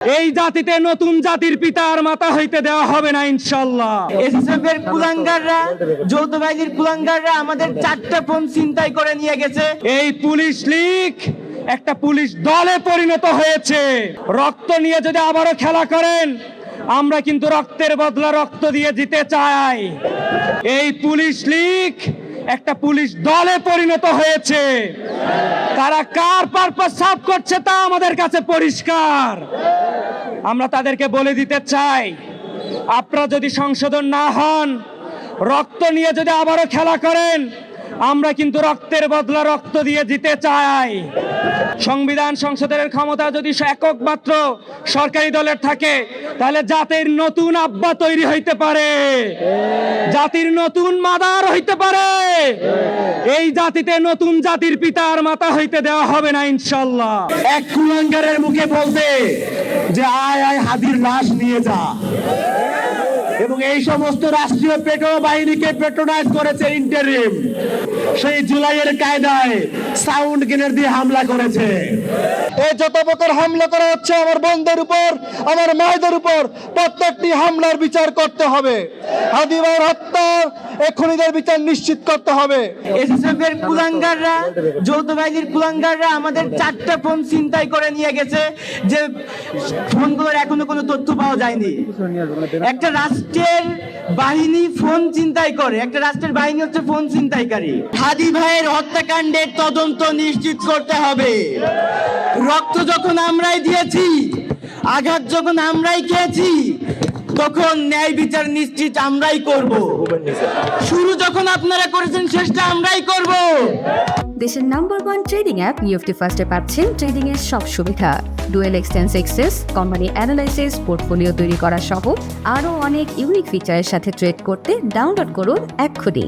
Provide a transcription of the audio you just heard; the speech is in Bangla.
এই জাতিতে নতুন জাতির পিতার মাতা হইতে দেওয়া হবে না ইনশাআল্লাহ। এসএসএফ এর কুলাঙ্গাররা, যৌথ বাহিনীর কুলাঙ্গাররা আমাদের 4টা ফোন ছিনতাই করে নিয়ে গেছে। এই পুলিশ লীগ একটা পুলিশ দলে পরিণত হয়েছে। রক্ত নিয়ে যদি আবারও খেলা করেন, আমরা কিন্তু রক্তের বদলা রক্ত দিয়ে জিতে চাই। এই পুলিশ লীগ একটা পুলিশ দলে পরিণত হয়েছে। তারা কার পারপাস সাফ করছে তা আমাদের কাছে পরিষ্কার। আমরা তাদেরকে বলে দিতে চাই, আপনারা যদি সংশোধন না হন, রক্ত নিয়ে যদি আবারও খেলা করেন, আমরা কিন্তু রক্তের বদলা রক্ত দিয়ে জিতে চাই। সংবিধান সংসদের ক্ষমতা যদি একক মাত্র সরকারি দলের থাকে, তাহলে জাতির নতুন আব্বা তৈরি হইতে পারে, জাতির নতুন মাদার হইতে পারে। এই জাতিতে নতুন জাতির পিতার মাতা হইতে দেওয়া হবে না ইনশাআল্লাহ। এক কুলাঙ্গারের মুখে বলতে যে আয় আয় হাদির লাশ নিয়ে যা, এবং এই সমস্ত রাষ্ট্রীয় পেট্রো বাহিনীকে পেট্রোনাইজ করেছে ইন্টারিম। সেই জুলাইয়ের কায়দায় সাউন্ড গ্রেনেড দিয়ে হামলা করেছে। এই যত প্রকার হামলা করা হচ্ছে আমার বোনদের উপর, আমার মায়েদের উপর, প্রত্যেকটি হামলার বিচার করতে হবে। হাদি ভাইয়ের হত্যা এখনইদের বিচার নিশ্চিত করতে হবে। এসএসএফ এর কুলাঙ্গাররা, যৌথ বাহিনীর কুলাঙ্গাররা আমাদের 4টা ফোন ছিনতাই করে নিয়ে গেছে, যে ফোনগুলোর এখনো কোনো তথ্য পাওয়া যায়নি। একটা রাষ্ট্রের বাহিনী ফোন ছিনতাই করে, একটা রাষ্ট্রের বাহিনী হচ্ছে ফোন ছিনতাইকারী। হাদি ভাইয়ের হত্যাকাণ্ডের তদন্ত নিশ্চিত করতে হবে। রক্ত যখন আমরাই দিয়েছি, আঘাত যখন আমরাই খেয়েছি, তখন ন্যায় বিচার নিশ্চিত আমরাই করব। শুরু যখন আপনারা করেছেন, শেষটা আমরাই করব। দেশের নাম্বার 1 ট্রেডিং অ্যাপ নিফটি ফার্স্টে পাচ্ছেন ট্রেডিং এর সব সুবিধা, dual এক্সটেন্স access, company analysis, portfolio তৈরি করা সহ আরও অনেক ইউনিক ফিচারের সাথে ট্রেড করতে ডাউনলোড করুন এক্ষুনি।